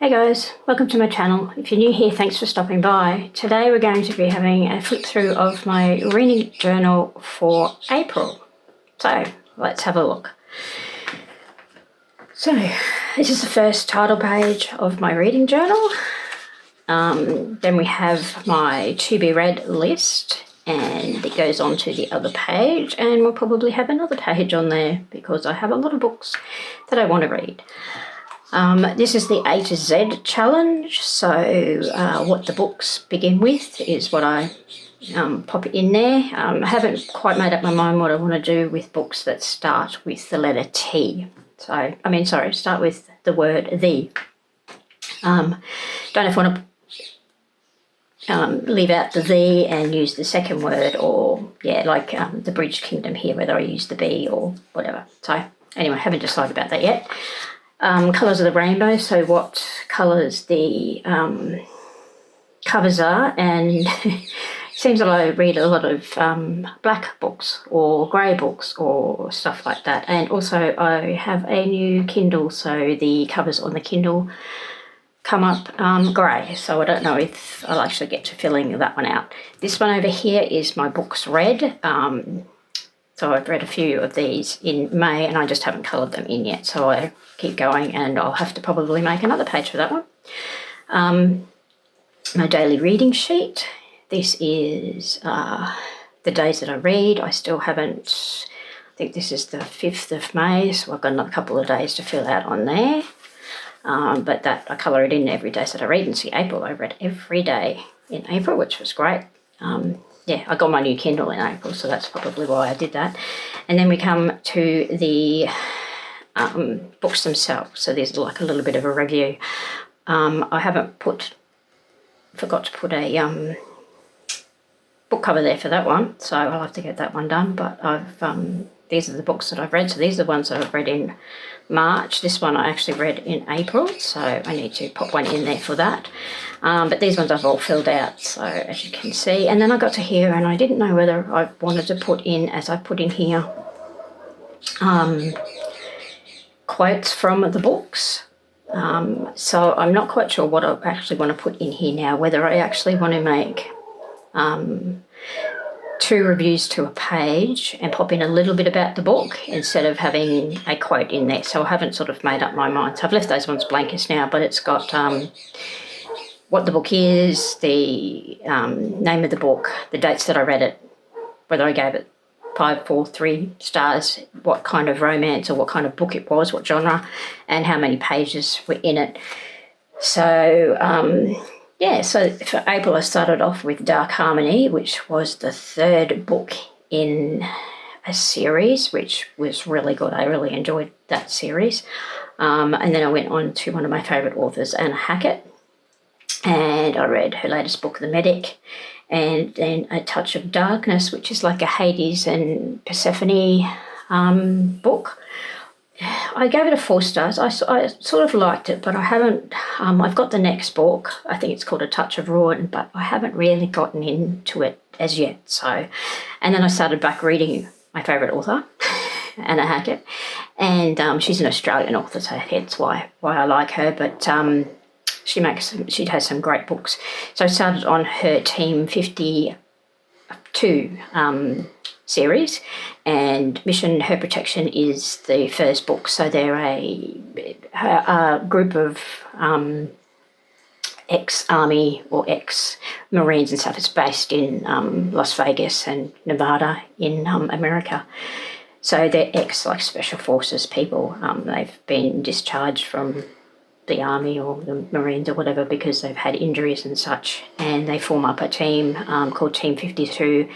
Hey guys, welcome to my channel. If you're new here, thanks for stopping by. Today we're going to be having a flip through of my reading journal for April. So let's have a look. So this is the first title page of my reading journal. Then we have my to be read list, and it goes on to the other page, and we'll probably have another page on there because I have a lot of books that I want to read. This is the A to Z challenge, so what the books begin with is what I pop in there. I haven't quite made up my mind what I want to do with books that start with the letter T. Start with the word the. Don't know if I want to leave out the and use the second word, or the Bridge Kingdom here, whether I use the B or whatever. So anyway, haven't decided about that yet. Colours of the rainbow, so what colours the covers are, and it seems that I read a lot of black books or grey books or stuff like that. And also I have a new Kindle, so the covers on the Kindle come up grey, so I don't know if I'll actually get to filling that one out. This one over here is my books read. So I've read a few of these in May and I just haven't coloured them in yet. So I keep going and I'll have to probably make another page for that one. My daily reading sheet. This is the days that I read. I still haven't, I think this is the 5th of May, so I've got another couple of days to fill out on there. But that I colour it in every day that I read. And see, April, I read every day in April, which was great. I got my new Kindle in April, so that's probably why I did that. And then we come to the books themselves. So there's like a little bit of a review. I forgot to put a book cover there for that one, so I'll have to get that one done. But these are the books that I've read. So these are the ones that I've read in March. This one I actually read in April, so I need to pop one in there for that. But these ones I've all filled out, so as you can see. And then I got to here and I didn't know whether I wanted to put in, as I put in here, quotes from the books. So I'm not quite sure what I actually want to put in here now, whether I actually want to make 2 reviews to a page and pop in a little bit about the book instead of having a quote in there. So I haven't sort of made up my mind. So I've left those ones blank as now, but it's got what the book is, the name of the book, the dates that I read it, whether I gave it 5, 4, 3 stars, what kind of romance or what kind of book it was, what genre, and how many pages were in it. So so for April I started off with Dark Harmony, which was the 3rd book in a series, which was really good. I really enjoyed that series. And then I went on to one of my favourite authors, Anna Hackett, and I read her latest book, The Medic, and then A Touch of Darkness, which is like a Hades and Persephone book. I gave it a 4 stars. I sort of liked it, but I haven't, I've got the next book. I think it's called A Touch of Ruin, but I haven't really gotten into it as yet. So, and then I started back reading my favourite author, Anna Hackett, and she's an Australian author, so that's why I like her, but she has some great books. So I started on her Team 52 series, and Mission Her Protection is the first book. So they're a group of ex-army or ex-marines and stuff. It's based in Las Vegas and Nevada in America. So they're special forces people. They've been discharged from the army or the Marines or whatever because they've had injuries and such, and they form up a team called Team 52,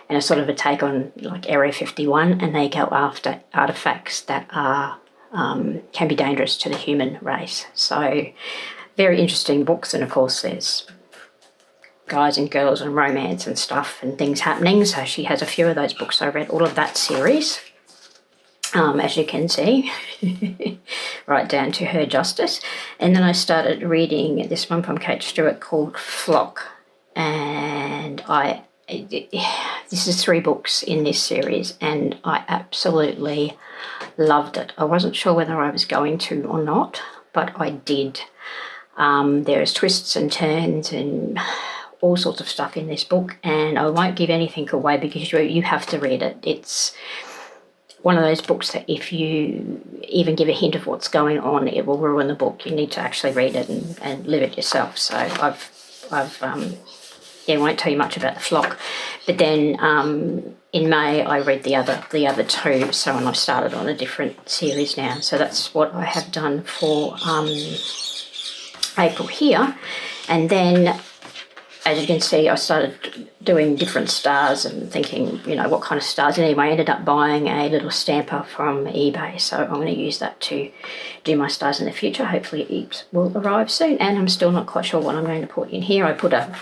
and a sort of a take on like Area 51, and they go after artifacts that are can be dangerous to the human race. So very interesting books, and of course there's guys and girls and romance and stuff and things happening. So she has a few of those books. I read all of that series, as you can see, right down to Her Justice. And then I started reading this one from Kate Stewart called Flock. And this is 3 books in this series, and I absolutely loved it. I wasn't sure whether I was going to or not, but I did. There's twists and turns and all sorts of stuff in this book, and I won't give anything away because you have to read it. It's one of those books that if you even give a hint of what's going on, it will ruin the book. You need to actually read it and live it yourself. So I won't tell you much about the flock. But then in May I read the other two, so and I've started on a different series now. So that's what I have done for April here. And then, as you can see, I started doing different stars and thinking, what kind of stars. And anyway, I ended up buying a little stamper from eBay. So I'm going to use that to do my stars in the future. Hopefully it will arrive soon. And I'm still not quite sure what I'm going to put in here. I put a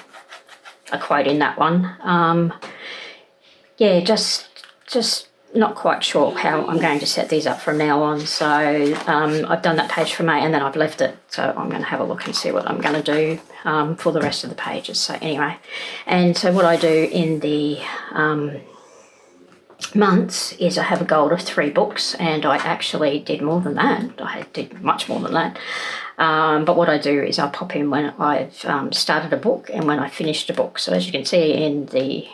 quote in that one. Just not quite sure how I'm going to set these up from now on. So I've done that page for May and then I've left it. So I'm going to have a look and see what I'm going to do for the rest of the pages. So anyway, and so what I do in the months is I have a goal of 3 books, and I actually did more than that. I did much more than that. But what I do is I pop in when I've started a book and when I finished a book. So as you can see in the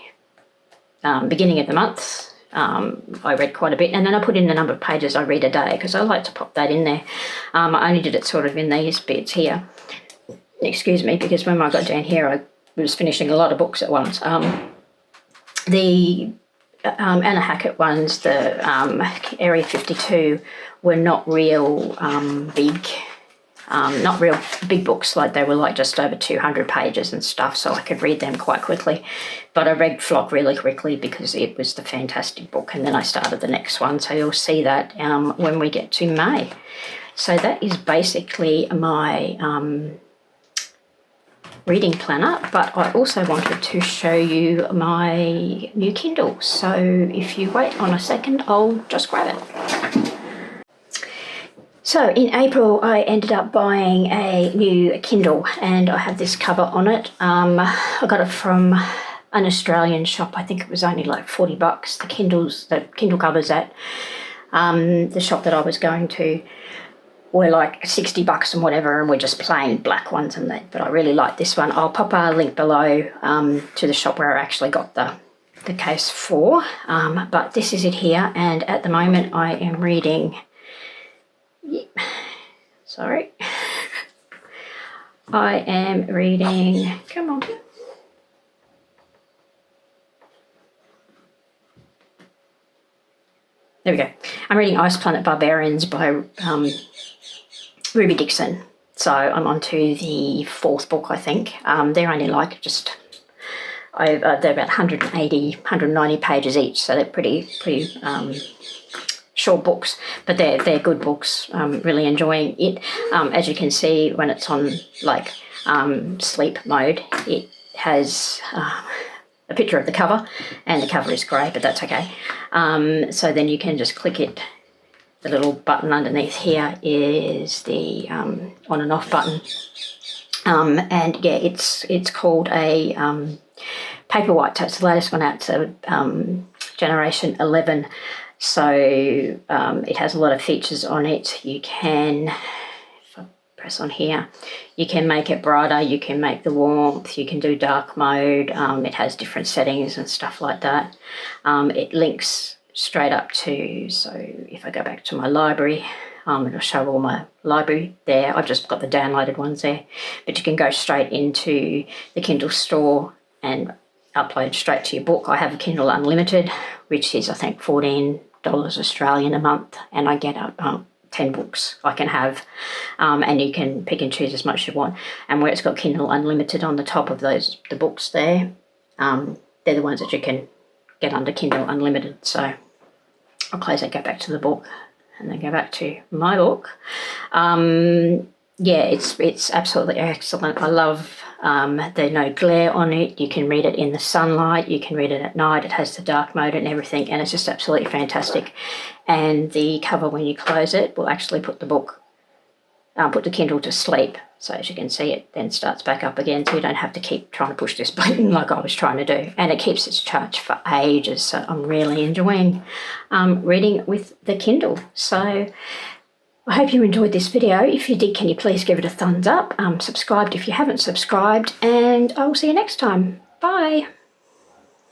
beginning of the month, I read quite a bit, and then I put in the number of pages I read a day because I like to pop that in there. I only did it sort of in these bits here. Excuse me, because when I got down here I was finishing a lot of books at once. The Anna Hackett ones, the Area 52, were not real not real big books. Like they were like just over 200 pages and stuff, so I could read them quite quickly. But I read Flock really quickly because it was the fantastic book, and then I started the next one, so you'll see that when we get to May. So that is basically my reading planner, but I also wanted to show you my new Kindle. So if you wait on a second, I'll just grab it. So in April, I ended up buying a new Kindle, and I have this cover on it. I got it from an Australian shop. I think it was only like $40. The Kindle covers at the shop that I was going to were like $60 and whatever, and we're just plain black ones and that. But I really like this one. I'll pop a link below to the shop where I actually got the case for. But this is it here, and at the moment I am reading. Sorry. I am reading, come on. There we go. I'm reading Ice Planet Barbarians by Ruby Dixon. So I'm on to the 4th book, I think. They're only like they're about 180, 190 pages each, so they're pretty short books, but they're good books. Really enjoying it. As you can see, when it's on like sleep mode, it has a picture of the cover, and the cover is grey, but that's okay. So then you can just click it. The little button underneath here is the on and off button, and yeah, it's called a Paperwhite. So it's the latest one out. So generation 11. So it has a lot of features on it. You can, if I press on here, you can make it brighter, you can make the warmth, you can do dark mode. It has different settings and stuff like that. It links straight up to, so if I go back to my library, it'll show all my library there. I've just got the downloaded ones there, but you can go straight into the Kindle store and upload straight to your book. I have a Kindle Unlimited, which is I think $14 Australian a month, and I get 10 books I can have, and you can pick and choose as much as you want. And where it's got Kindle Unlimited on the top of the books there, they're the ones that you can get under Kindle Unlimited. So I'll close that, go back to the book, and then go back to my book. Yeah, it's absolutely excellent. I love there's no glare on it. You can read it in the sunlight, you can read it at night. It has the dark mode and everything, and it's just absolutely fantastic. And the cover, when you close it, will actually put the book, put the Kindle to sleep. So as you can see, it then starts back up again, so you don't have to keep trying to push this button like I was trying to do. And it keeps its charge for ages, so I'm really enjoying reading with the Kindle. So I hope you enjoyed this video. If you did, can you please give it a thumbs up, subscribe if you haven't subscribed, and I will see you next time. Bye.